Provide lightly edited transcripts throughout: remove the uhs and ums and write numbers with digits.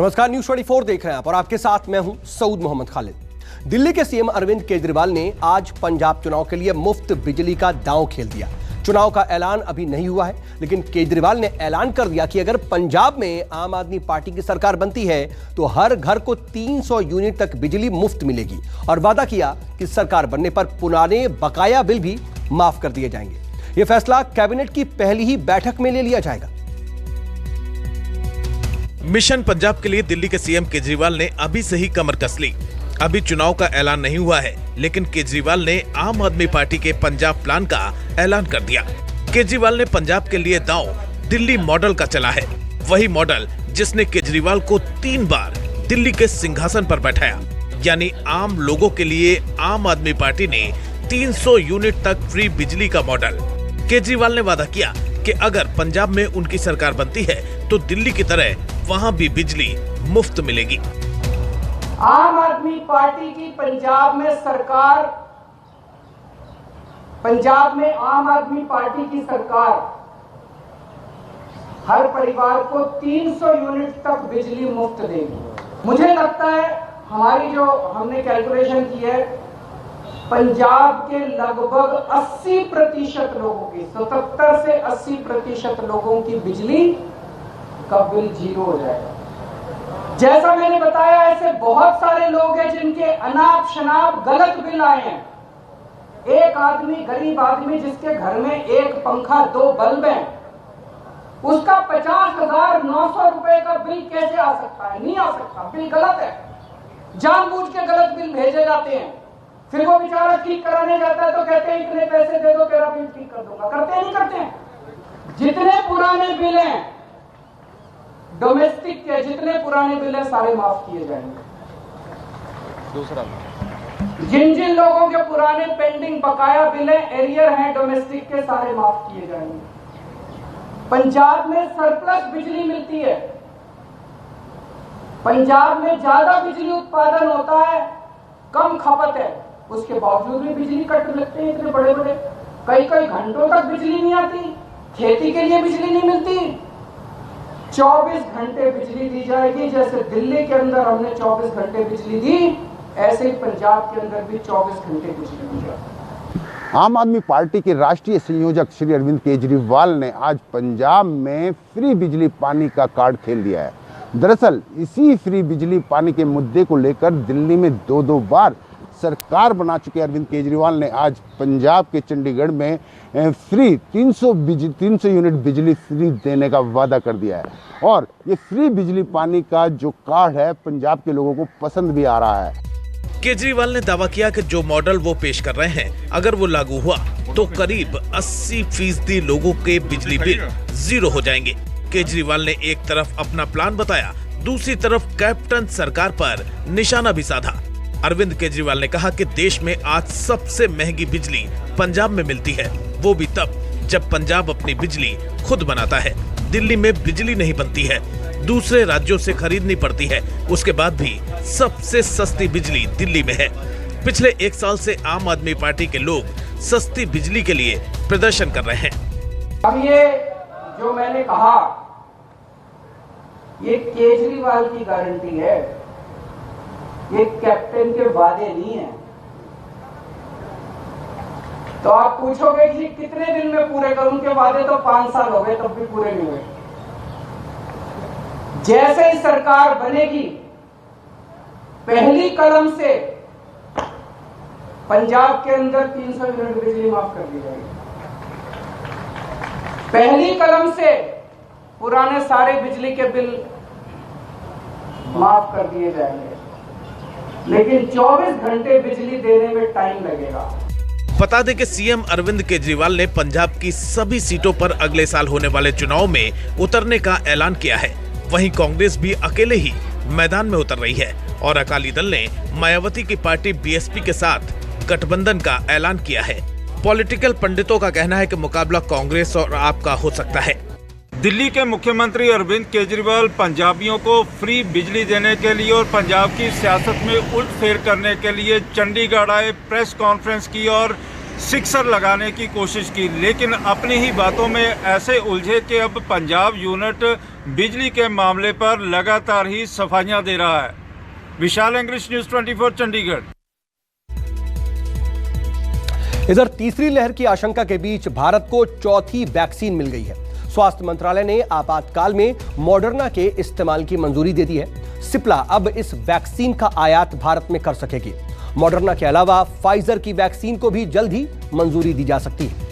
नमस्कार, न्यूज 24 देख रहे हैं आप और आपके साथ मैं हूं सऊद मोहम्मद खालिद। दिल्ली के सीएम अरविंद केजरीवाल ने आज पंजाब चुनाव के लिए मुफ्त बिजली का दांव खेल दिया। चुनाव का ऐलान अभी नहीं हुआ है, लेकिन केजरीवाल ने ऐलान कर दिया कि अगर पंजाब में आम आदमी पार्टी की सरकार बनती है तो हर घर को 300 यूनिट तक बिजली मुफ्त मिलेगी और वादा किया कि सरकार बनने पर पुराने बकाया बिल भी माफ कर दिए जाएंगे। यह फैसला कैबिनेट की पहली ही बैठक में ले लिया जाएगा। मिशन पंजाब के लिए दिल्ली के सीएम केजरीवाल ने अभी से ही कमर कस ली। अभी चुनाव का ऐलान नहीं हुआ है, लेकिन केजरीवाल ने आम आदमी पार्टी के पंजाब प्लान का ऐलान कर दिया। केजरीवाल ने पंजाब के लिए दांव दिल्ली मॉडल का चला है, वही मॉडल जिसने केजरीवाल को 3 बार दिल्ली के सिंहासन पर बैठाया। यानी आम लोगों के लिए आम आदमी पार्टी ने 300 यूनिट तक फ्री बिजली का मॉडल। केजरीवाल ने वादा किया कि अगर पंजाब में उनकी सरकार बनती है तो दिल्ली की तरह वहां भी बिजली मुफ्त मिलेगी। आम आदमी पार्टी की पंजाब में सरकार, पंजाब में आम आदमी पार्टी की सरकार हर परिवार को 300 यूनिट तक बिजली मुफ्त देगी। मुझे लगता है हमारी जो हमने कैलकुलेशन की है, पंजाब के लगभग 80% लोगों की, 77 से 80% लोगों की बिजली का बिल 0 हो जाएगा। जैसा मैंने बताया, ऐसे बहुत सारे लोग हैं जिनके अनाप शनाप गलत बिल आए हैं। एक आदमी, गरीब आदमी जिसके घर में 1 पंखा 2 बल्ब हैं, उसका 50,900 रुपए का बिल कैसे आ सकता है? नहीं आ सकता। बिल गलत है, जानबूझ के गलत बिल भेजे जाते हैं। फिर वो बेचारा ठीक कराने जाता है तो कहते हैं इतने पैसे दे दो, तेरा बिल ठीक कर दूंगा। करते नहीं करते। जितने पुराने बिल हैं डोमेस्टिक के, जितने पुराने बिल हैं सारे माफ किए जाएंगे। दूसरा, जिन जिन लोगों के पुराने पेंडिंग बकाया बिल हैं, एरियर हैं डोमेस्टिक के, सारे माफ किए जाएंगे। पंजाब में सरप्लस बिजली मिलती है। पंजाब में ज्यादा बिजली उत्पादन होता है, कम खपत है, उसके बावजूद भी बिजली कट लगते हैं इतने बड़े बड़े। कई कई घंटों तक बिजली नहीं आती, खेती के लिए बिजली नहीं मिलती। 24 घंटे बिजली दी जाएगी। जैसे दिल्ली के अंदर हमने 24 घंटे बिजली दी, ऐसे ही पंजाब के अंदर भी 24 घंटे बिजली दी जाएगी। आम आदमी पार्टी के राष्ट्रीय संयोजक श्री अरविंद केजरीवाल ने आज पंजाब में फ्री बिजली पानी का कार्ड खेल दिया है। दरअसल इसी फ्री बिजली पानी के मुद्दे को लेकर दिल्ली में 2 बार सरकार बना चुके अरविंद केजरीवाल ने आज पंजाब के चंडीगढ़ में फ्री 300 यूनिट बिजली फ्री देने का वादा कर दिया है। और ये फ्री बिजली पानी का जो कार्ड है पंजाब के लोगों को पसंद भी आ रहा है। केजरीवाल ने दावा किया कि जो मॉडल वो पेश कर रहे हैं, अगर वो लागू हुआ तो करीब 80% लोगों के बिजली बिल 0 हो जाएंगे। केजरीवाल ने एक तरफ अपना प्लान बताया, दूसरी तरफ कैप्टन सरकार पर निशाना भी साधा। अरविंद केजरीवाल ने कहा कि देश में आज सबसे महंगी बिजली पंजाब में मिलती है, वो भी तब जब पंजाब अपनी बिजली खुद बनाता है। दिल्ली में बिजली नहीं बनती है, दूसरे राज्यों से खरीदनी पड़ती है। उसके बाद भी सबसे सस्ती बिजली दिल्ली में है। पिछले 1 साल से आम आदमी पार्टी के लोग सस्ती बिजली के लिए प्रदर्शन कर रहे हैं। अब ये जो मैंने कहा, ये केजरीवाल की गारंटी है, ये कैप्टन के वादे नहीं है। तो आप पूछोगे कि कितने दिन में पूरे करूं? उनके वादे तो 5 साल हो गए, तब भी पूरे नहीं हुए। जैसे ही सरकार बनेगी, पहली कलम से पंजाब के अंदर 300 यूनिट बिजली माफ कर दी जाएगी। पहली कलम से पुराने सारे बिजली के बिल माफ कर दिए जाएंगे, लेकिन 24 घंटे बिजली देने में टाइम लगेगा। बता दें कि सीएम अरविंद केजरीवाल ने पंजाब की सभी सीटों पर अगले साल होने वाले चुनाव में उतरने का ऐलान किया है। वहीं कांग्रेस भी अकेले ही मैदान में उतर रही है और अकाली दल ने मायावती की पार्टी बीएसपी के साथ गठबंधन का ऐलान किया है। पॉलिटिकल पंडितों का कहना है कि मुकाबला कांग्रेस और आप का हो सकता है। दिल्ली के मुख्यमंत्री अरविंद केजरीवाल पंजाबियों को फ्री बिजली देने के लिए और पंजाब की सियासत में उलटफेर करने के लिए चंडीगढ़ आए, प्रेस कॉन्फ्रेंस की और सिक्सर लगाने की कोशिश की, लेकिन अपनी ही बातों में ऐसे उलझे कि अब पंजाब यूनिट बिजली के मामले पर लगातार ही सफाइयां दे रहा है। विशाल इंग्लिश न्यूज़ 24 चंडीगढ़। इधर तीसरी लहर की आशंका के बीच भारत को चौथी वैक्सीन मिल गई है। स्वास्थ्य मंत्रालय ने आपातकाल में मॉडर्ना के इस्तेमाल की मंजूरी दे दी है। सिप्ला अब इस वैक्सीन का आयात भारत में कर सकेगी। मॉडर्ना के अलावा फाइजर की वैक्सीन को भी जल्द ही मंजूरी दी जा सकती है।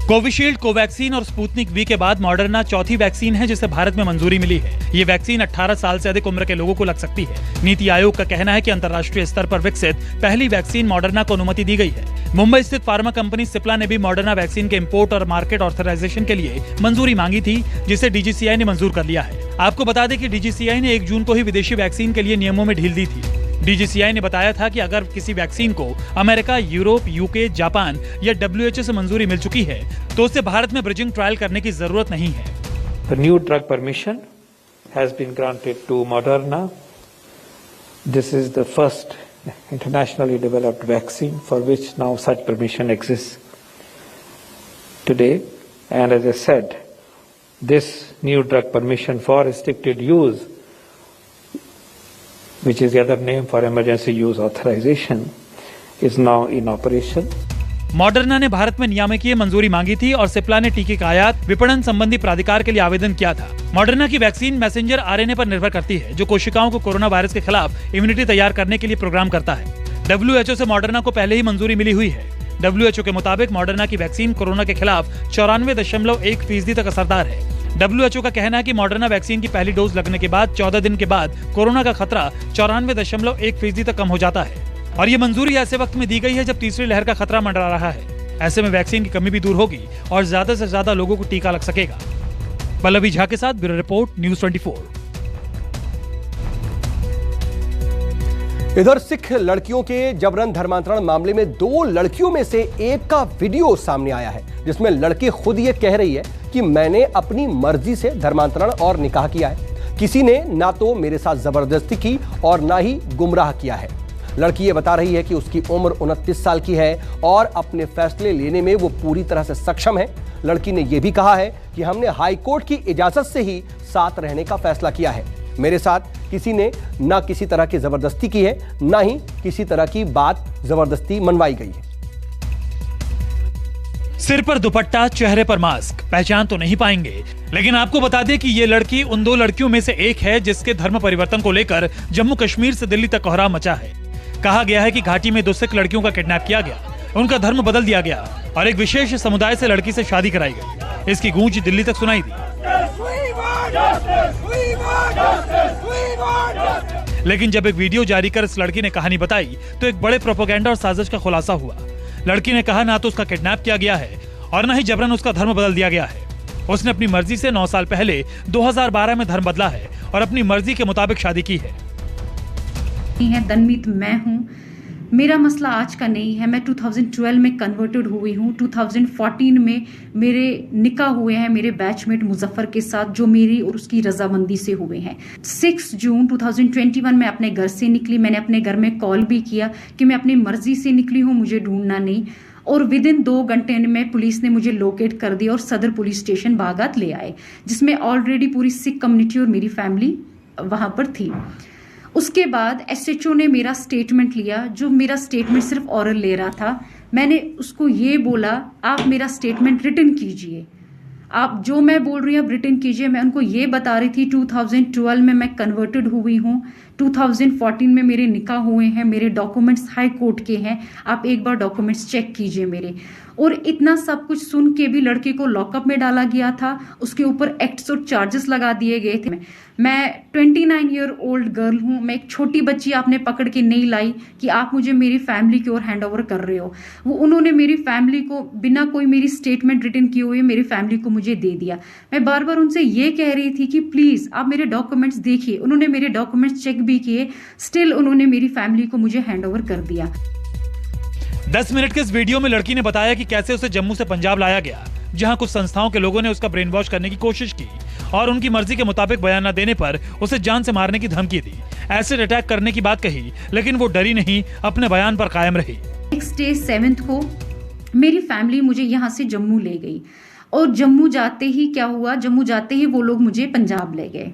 कोविशील्ड, कोवैक्सीन और स्पुतनिक वी के बाद मॉडर्ना चौथी वैक्सीन है जिसे भारत में मंजूरी मिली है। ये वैक्सीन 18 साल से अधिक उम्र के लोगों को लग सकती है। नीति आयोग का कहना है कि अंतर्राष्ट्रीय स्तर पर विकसित पहली वैक्सीन मॉडर्ना को अनुमति दी गई है। मुंबई स्थित फार्मा कंपनी सिप्ला ने भी मॉडर्ना वैक्सीन के इंपोर्ट और मार्केट ऑथराइजेशन के लिए मंजूरी मांगी थी, जिसे डीजीसीआई ने मंजूर कर लिया है। आपको बता दें कि डीजीसीआई ने 1 जून को ही विदेशी वैक्सीन के लिए नियमों में ढील दी थी। डीजीसीआई ने बताया था कि अगर किसी वैक्सीन को अमेरिका, यूरोप, यूके, जापान या WHO से मंजूरी मिल चुकी है तो उसे भारत में ब्रिजिंग ट्रायल करने की जरूरत नहीं है। The new drug permission has been granted to Moderna. This is the first internationally developed vaccine for which now such permission exists today. And as I said, this new drug permission for restricted use, which is the other name for emergency use authorization, is now in operation. Moderna ने भारत में नियामकीय मंजूरी मांगी थी और सिप्ला ने टीके का आयात विपणन संबंधी प्राधिकार के लिए आवेदन किया था। मॉडर्ना की वैक्सीन मैसेंजर आरएनए पर निर्भर करती है, जो कोशिकाओं को कोरोना वायरस के खिलाफ इम्यूनिटी तैयार करने के लिए प्रोग्राम करता है। WHO से मॉडर्ना को पहले ही मंजूरी मिली हुई है। WHO के मुताबिक मॉडर्ना की वैक्सीन कोरोना के खिलाफ 94.1% तक असरदार है। WHO का कहना है कि मॉडर्ना वैक्सीन की पहली डोज लगने के बाद 14 दिन के बाद कोरोना का खतरा 94.1% तक कम हो जाता है। और ये मंजूरी ऐसे वक्त में दी गई है जब तीसरी लहर का खतरा मंडरा रहा है। ऐसे में वैक्सीन की कमी भी दूर होगी और ज्यादा से ज्यादा लोगों को टीका लग सकेगा। पल्लवी झा के साथ ब्यूरो रिपोर्ट, न्यूज़ 24। इधर सिख लड़कियों के जबरन धर्मांतरण मामले में 2 लड़कियों में से एक का वीडियो सामने आया है, जिसमें लड़की खुद ये कह रही है कि मैंने अपनी मर्जी से धर्मांतरण और निकाह किया है। किसी ने ना तो मेरे साथ जबरदस्ती की और ना ही गुमराह किया है। लड़की ये बता रही है कि उसकी उम्र 29 साल की है और अपने फैसले लेने में वो पूरी तरह से सक्षम है। लड़की ने यह भी कहा है कि हमने हाई कोर्ट की इजाजत से ही साथ रहने का फैसला किया है। मेरे साथ किसी ने ना किसी तरह की जबरदस्ती की है, ना ही किसी तरह की बात जबरदस्ती मनवाई गई है। सिर पर दुपट्टा, चेहरे पर मास्क, पहचान तो नहीं पाएंगे, लेकिन आपको बता दें कि ये लड़की उन 2 लड़कियों में से एक है जिसके धर्म परिवर्तन को लेकर जम्मू कश्मीर से दिल्ली तक कोहराम मचा है। कहा गया है कि घाटी में 2 सिख लड़कियों का किडनैप किया गया, उनका धर्म बदल दिया गया और एक विशेष समुदाय से लड़की से शादी कराई गई। इसकी गूंज दिल्ली तक सुनाई दी। लेकिन जब एक वीडियो जारी कर इस लड़की ने कहानी बताई तो एक बड़े प्रोपेगेंडा और साजिश का खुलासा हुआ। लड़की ने कहा ना तो उसका किडनैप किया गया है और ना ही जबरन उसका धर्म बदल दिया गया है। उसने अपनी मर्जी से 9 साल पहले 2012 में धर्म बदला है और अपनी मर्जी के मुताबिक शादी की है। दनमीत मैं हूँ। मेरा मसला आज का नहीं है। मैं 2012 में कन्वर्टेड हुई हूँ। 2014 में मेरे निकाह हुए हैं मेरे बैचमेट मुजफ्फर के साथ, जो मेरी और उसकी रजामंदी से हुए हैं। 6 जून 2021 में अपने घर से निकली। मैंने अपने घर में कॉल भी किया कि मैं अपनी मर्जी से निकली हूँ, मुझे ढूंढना नहीं। और विदिन 2 घंटे में पुलिस ने मुझे लोकेट कर दिया और सदर पुलिस स्टेशन बागात ले आए, जिसमें ऑलरेडी पूरी सिख कम्युनिटी और मेरी फैमिली वहां पर थी। उसके बाद SHO ने मेरा स्टेटमेंट लिया, जो मेरा स्टेटमेंट सिर्फ ऑरल ले रहा था। मैंने उसको ये बोला, आप मेरा स्टेटमेंट रिटन कीजिए, आप जो मैं बोल रही हूँ रिटन कीजिए। मैं उनको ये बता रही थी 2012 में मैं कन्वर्टेड हुई हूँ, 2014 में मेरे निकाह हुए हैं, मेरे डॉक्यूमेंट्स हाई कोर्ट के हैं, आप एक बार डॉक्यूमेंट्स चेक कीजिए मेरे। और इतना सब कुछ सुन के भी लड़के को लॉकअप में डाला गया था, उसके ऊपर एक्ट्स और चार्जेस लगा दिए गए थे। मैं 29 ईयर ओल्ड गर्ल हूँ। मैं एक छोटी बच्ची आपने पकड़ के नहीं लाई कि आप मुझे मेरी फैमिली की ओर हैंड ओवर कर रहे हो। वो उन्होंने मेरी फैमिली को बिना कोई मेरी स्टेटमेंट रिटन किए हुए मेरी फैमिली को मुझे दे दिया। मैं बार बार उनसे ये कह रही थी कि प्लीज आप मेरे डॉक्यूमेंट्स देखिए। उन्होंने मेरे डॉक्यूमेंट्स चेक भी किए, स्टिल उन्होंने मेरी फैमिली को मुझे हैंड ओवर कर दिया। 10 मिनट के इस वीडियो में लड़की ने बताया कि कैसे उसे जम्मू से पंजाब लाया गया, जहां कुछ संस्थाओं के लोगों ने उसका ब्रेन वॉश करने की कोशिश की और उनकी मर्जी के मुताबिक बयान न देने पर उसे जान से मारने की धमकी दी। एसिड अटैक करने की बात कही, लेकिन वो डरी नहीं, अपने बयान पर कायम रही। नेक्स्ट डे 7th को मेरी फैमिली मुझे यहाँ से जम्मू ले गई और जम्मू जाते ही क्या हुआ, जम्मू जाते ही वो लोग मुझे पंजाब ले गए।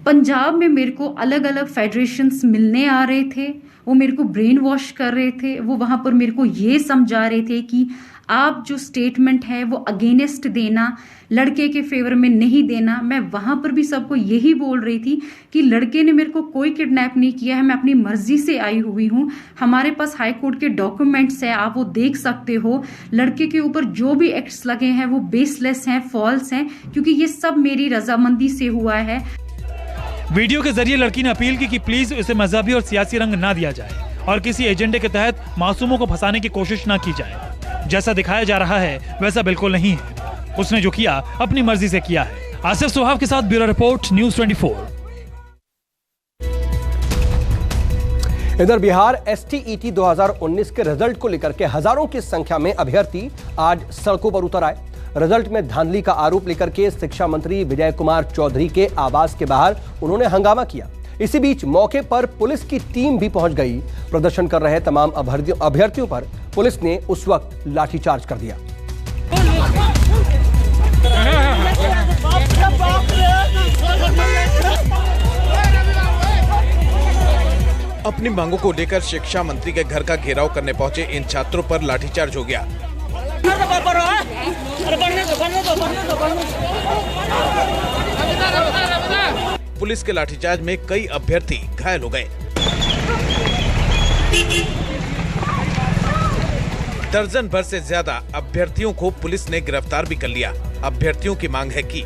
पंजाब में मेरे को अलग अलग फेडरेशंस मिलने आ रहे थे, वो मेरे को ब्रेन वॉश कर रहे थे। वो वहाँ पर मेरे को ये समझा रहे थे कि आप जो स्टेटमेंट है वो अगेंस्ट देना, लड़के के फेवर में नहीं देना। मैं वहाँ पर भी सबको यही बोल रही थी कि लड़के ने मेरे को कोई किडनैप नहीं किया है, मैं अपनी मर्जी से आई हुई हूँ। हमारे पास हाई कोर्ट के डॉक्यूमेंट्स है, आप वो देख सकते हो। लड़के के ऊपर जो भी एक्ट्स लगे हैं वो बेसलेस हैं, फॉल्स हैं, क्योंकि ये सब मेरी रजामंदी से हुआ है। वीडियो के जरिए लड़की ने अपील की कि प्लीज उसे मजहबी और सियासी रंग ना दिया जाए और किसी एजेंडे के तहत मासूमों को फंसाने की कोशिश ना की जाए। जैसा दिखाया जा रहा है वैसा बिल्कुल नहीं है। उसने जो किया अपनी मर्जी से किया है। आसिफ सुहाव के साथ ब्यूरो रिपोर्ट, न्यूज़ 24। इधर बिहार STET 2019 के रिजल्ट को लेकर के हजारों की संख्या में अभ्यर्थी आज सड़कों पर उतर आए। रिजल्ट में धांधली का आरोप लेकर के शिक्षा मंत्री विजय कुमार चौधरी के आवास के बाहर उन्होंने हंगामा किया। इसी बीच मौके पर पुलिस की टीम भी पहुंच गई। प्रदर्शन कर रहे तमाम अभ्यर्थियों पर पुलिस ने उस वक्त लाठीचार्ज कर दिया। अपनी मांगों को लेकर शिक्षा मंत्री के घर का घेराव करने पहुंचे इन छात्रों पर लाठीचार्ज हो गया। पुलिस के लाठीचार्ज में कई अभ्यर्थी घायल हो गए। दर्जन भर से ज्यादा अभ्यर्थियों को पुलिस ने गिरफ्तार भी कर लिया। अभ्यर्थियों की मांग है कि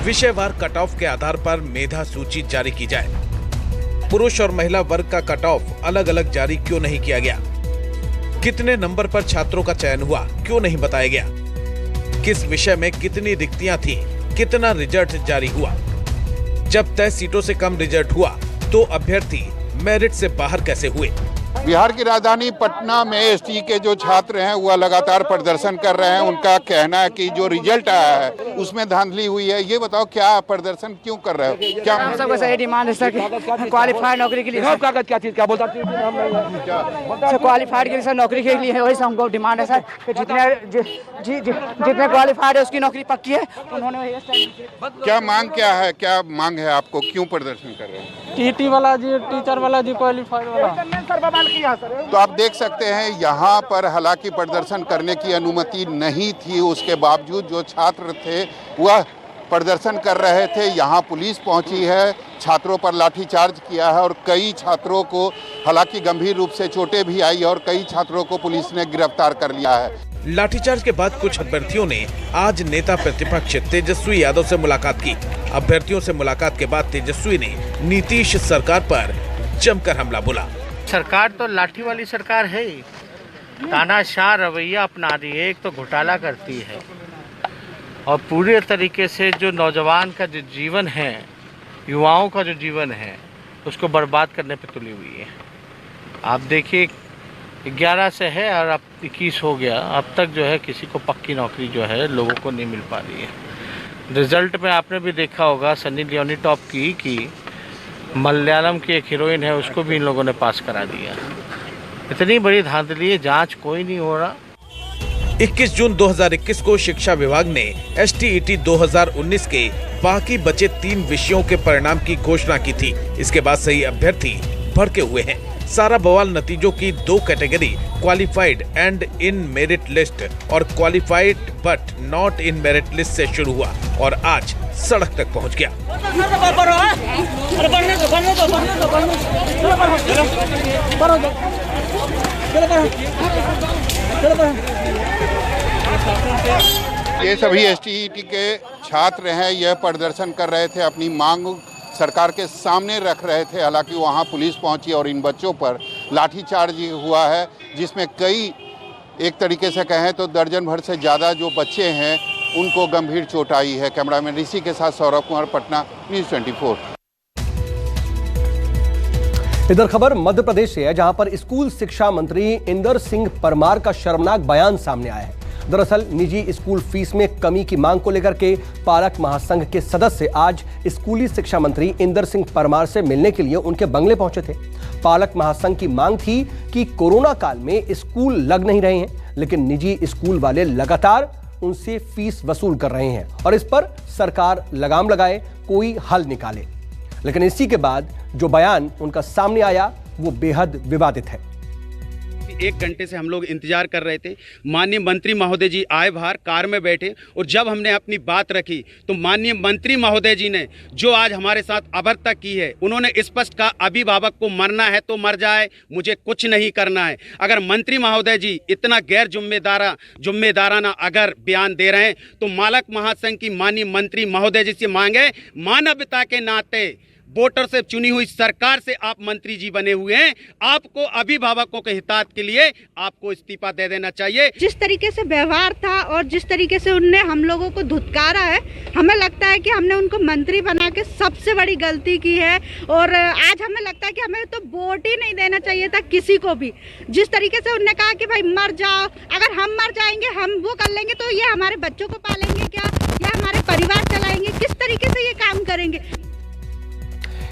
विषयवार कट ऑफ के आधार पर मेधा सूची जारी की जाए। पुरुष और महिला वर्ग का कट ऑफ अलग अलग जारी क्यों नहीं किया गया? कितने नंबर पर छात्रों का चयन हुआ क्यों नहीं बताया गया? किस विषय में कितनी रिक्तियां थी, कितना रिजल्ट जारी हुआ? जब तय सीटों से कम रिजल्ट हुआ तो अभ्यर्थी मेरिट से बाहर कैसे हुए? बिहार की राजधानी पटना में ST के जो छात्र हैं वह लगातार प्रदर्शन कर रहे हैं। उनका कहना है कि जो रिजल्ट आया है उसमें धांधली हुई है। ये बताओ, क्या प्रदर्शन क्यों कर रहे हो? क्या हम सबका सही डिमांड है सर, क्वालिफाइड नौकरी के लिए। कागज क्या चीज क्या बोलता सर? क्वालिफाइड के लिए सर, नौकरी के लिए वही हमको डिमांड है सर। जितने क्वालिफाइड है उसकी नौकरी पक्की है। उन्होंने क्या मांग क्या है, क्या मांग है आपको, क्यों प्रदर्शन कर रहे हैं? TT वाला जी, टीचर वाला जी, क्वालिफाइड वाला। तो आप देख सकते हैं यहाँ पर हालांकि प्रदर्शन करने की अनुमति नहीं थी, उसके बावजूद जो छात्र थे वह प्रदर्शन कर रहे थे। यहाँ पुलिस पहुंची है, छात्रों पर लाठीचार्ज किया है और कई छात्रों को हालांकि गंभीर रूप से चोटें भी आई और कई छात्रों को पुलिस ने गिरफ्तार कर लिया है। लाठीचार्ज के बाद कुछ अभ्यर्थियों ने आज नेता प्रतिपक्ष तेजस्वी यादव से मुलाकात की। अभ्यर्थियों से मुलाकात के बाद तेजस्वी ने नीतीश सरकार पर जमकर हमला बोला। सरकार तो लाठी वाली सरकार है, तानाशाह रवैया अपना रही है। एक तो घोटाला करती है और पूरे तरीके से जो नौजवान का जो जीवन है, युवाओं का जो जीवन है, उसको बर्बाद करने पे तुली हुई है। आप देखिए 11 से है और अब 21 हो गया, अब तक जो है किसी को पक्की नौकरी जो है लोगों को नहीं मिल पा रही है। रिजल्ट में आपने भी देखा होगा, सनी लियोनी टॉप की मलयालम की एक हीरोइन है, उसको भी इन लोगों ने पास करा दिया। इतनी बड़ी धांधली है, जांच कोई नहीं हो रहा। 21 जून 2021 को शिक्षा विभाग ने STET 2019 के बाकी बचे 3 विषयों के परिणाम की घोषणा की थी। इसके बाद सही अभ्यर्थी भड़के हुए हैं। सारा बवाल नतीजों की 2 category, qualified and in merit list और qualified but not in merit list से शुरू हुआ और आज सड़क तक पहुंच गया। ये सभी STET के छात्र हैं, यह प्रदर्शन कर रहे थे, अपनी मांग सरकार के सामने रख रहे थे। हालांकि वहां पुलिस पहुंची और इन बच्चों पर लाठीचार्ज हुआ है, जिसमें कई, एक तरीके से कहें तो दर्जन भर से ज़्यादा जो बच्चे हैं उनको गंभीर चोट आई है। कैमरामैन ऋषि के साथ सौरभ कुमार, पटना, न्यूज़ 24। इधर खबर मध्य प्रदेश से है, जहां पर स्कूल शिक्षा मंत्री इंदर सिंह परमार का शर्मनाक बयान सामने आया है। दरअसल निजी स्कूल फीस में कमी की मांग को लेकर के पालक महासंघ के सदस्य आज स्कूली शिक्षा मंत्री इंदर सिंह परमार से मिलने के लिए उनके बंगले पहुंचे थे। पालक महासंघ की मांग थी कि कोरोना काल में स्कूल लग नहीं रहे हैं, लेकिन निजी स्कूल वाले लगातार उनसे फीस वसूल कर रहे हैं और इस पर सरकार लगाम लगाए, कोई हल निकाले। लेकिन इसी के बाद जो बयान उनका सामने आया वो बेहद विवादित है। 1 घंटे से हम लोग इंतजार कर रहे थे। माननीय मंत्री महोदय जी आए बाहर कार में बैठे और जब हमने अपनी बात रखी तो माननीय मंत्री महोदय जी ने जो आज हमारे साथ अभद्रता की है, उन्होंने स्पष्ट कहा अभिभावक को मरना है तो मर जाए, मुझे कुछ नहीं करना है। अगर मंत्री महोदय जी इतना गैर जिम्मेदाराना अगर बयान दे रहे हैं तो मालक महासंघ की माननीय मंत्री महोदय जी से मांगे, मानवता के नाते वोटर से चुनी हुई सरकार से आप मंत्री जी बने हुए हैं, आपको अभिभावकों के हितार्थ के लिए आपको इस्तीफा दे देना चाहिए। जिस तरीके से व्यवहार था और जिस तरीके से उनने हम लोगों को धुतकारा है, हमें लगता है कि हमने उनको मंत्री बना के सबसे बड़ी गलती की है। और आज हमें लगता है कि हमें तो वोट ही नहीं देना चाहिए था किसी को भी। जिस तरीके से उनने कहा कि भाई मर जाओ, अगर हम मर जाएंगे हम वो कर लेंगे तो ये हमारे बच्चों को पालेंगे क्या, या हमारे परिवार चलाएंगे, किस तरीके से ये काम करेंगे।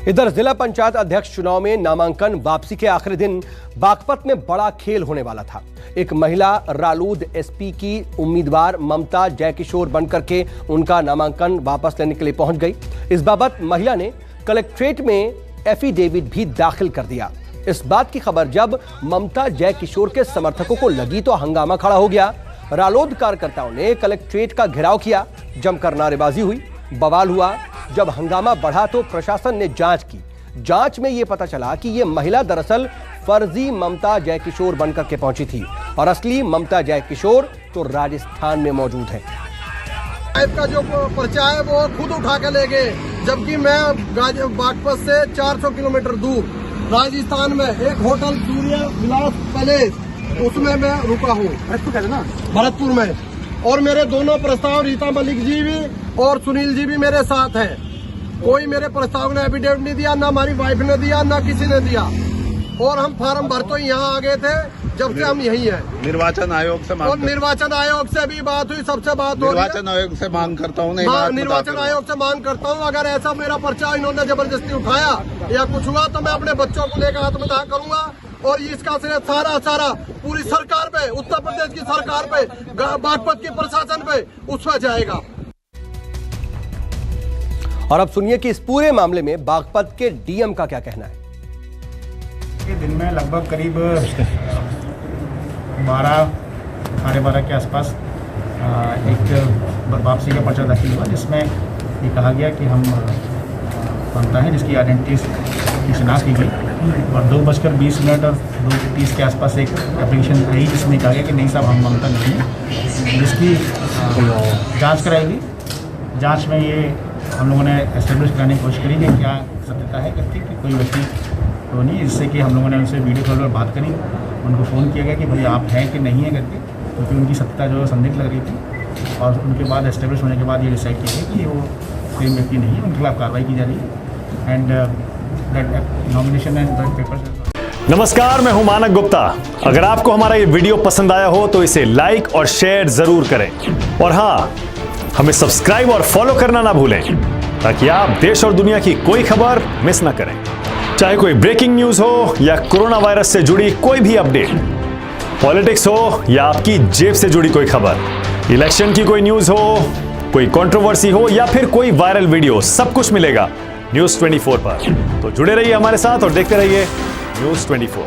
इधर जिला पंचायत अध्यक्ष चुनाव में नामांकन वापसी के आखिरी दिन बागपत में बड़ा खेल होने वाला था। एक महिला रालोद एसपी की उम्मीदवार ममता जयकिशोर बनकर के उनका नामांकन वापस लेने के लिए पहुंच गई। इस बाबत महिला ने कलेक्ट्रेट में एफिडेविट भी दाखिल कर दिया। इस बात की खबर जब ममता जयकिशोर के समर्थकों को लगी तो हंगामा खड़ा हो गया। रालोद कार्यकर्ताओं ने कलेक्ट्रेट का घेराव किया, जमकर नारेबाजी हुई, बवाल हुआ। जब हंगामा बढ़ा तो प्रशासन ने जांच की। जांच में यह पता चला कि यह महिला दरअसल फर्जी ममता जयकिशोर बनकर के पहुंची थी और असली ममता जयकिशोर तो राजस्थान में मौजूद है। का जो पर्चा है वो खुद उठा के ले गए, जबकि मैं बागपत से 400 किलोमीटर दूर राजस्थान में एक होटल सूर्य विलास पैलेस, उसमें मैं रुका हूँ भरतपुर में। और मेरे दोनों प्रस्ताव रीता मलिक जी भी और सुनील जी भी मेरे साथ हैं। कोई मेरे प्रस्ताव ने एफिडेविट नहीं दिया, ना हमारी वाइफ ने दिया, ना किसी ने दिया। और हम फार्म भर तो यहाँ आ गए थे जब से हम यही हैं। निर्वाचन आयोग से और निर्वाचन आयोग से भी बात हुई, सबसे बात हो। निर्वाचन आयोग से मांग करता हूँ, निर्वाचन आयोग से मांग करता हूँ, अगर ऐसा मेरा पर्चा इन्होंने जबरदस्ती उठाया या कुछ हुआ तो मैं अपने बच्चों को लेकर आत्मदाह करूंगा। और इसका सिर्फ सारा पूरी सरकार पे, उत्तर प्रदेश की सरकार पे, बागपत की प्रशासन पे उस पर जाएगा। और अब सुनिए कि इस पूरे मामले में बागपत के डीएम का क्या कहना है। दिन में लगभग करीब 12 साढ़े 12 के आसपास एक वापसी का पर्चा दाखिल हुआ, जिसमें ये कहा गया कि हम ममता है जिसकी आइडेंटिटी की शिनाख्त की गई। और 2:20 और 2:30 के आसपास एक एप्लीकेशन आई जिसमें कहा गया कि नहीं साहब हम ममता नहीं हैं, जिसकी जांच कराई गई। जांच में ये हम लोगों ने एस्टेब्लिश कराने की कोशिश करी कि क्या सत्यता है कि कोई व्यक्ति तो नहीं, जिससे कि हम लोगों ने उनसे वीडियो कॉल पर बात करी, उनको फ़ोन किया गया कि भाई आप हैं कि नहीं है करके, क्योंकि उनकी सत्यता जो संदिग्ध लग रही थी। और उनके बाद एस्टेब्लिश होने के बाद ये डिसाइड किया गया कि वो सेम व्यक्ति नहीं है, उनके खिलाफ कार्रवाई की जा रही है। And nomination and papers. नमस्कार, मैं हूं मानक गुप्ता। अगर आपको हमारा ये वीडियो पसंद आया हो तो इसे लाइक और शेयर जरूर करें। और हाँ, हमें सब्सक्राइब और फॉलो करना ना भूलें ताकि आप देश और दुनिया की कोई खबर मिस ना करें। चाहे कोई ब्रेकिंग न्यूज हो या कोरोना वायरस से जुड़ी कोई भी अपडेट, पॉलिटिक्स हो या आपकी जेब से जुड़ी कोई खबर, इलेक्शन की कोई न्यूज हो, कोई कंट्रोवर्सी हो या फिर कोई वायरल वीडियो, सब कुछ मिलेगा News 24 पर। तो जुड़े रहिए हमारे साथ और देखते रहिए News 24।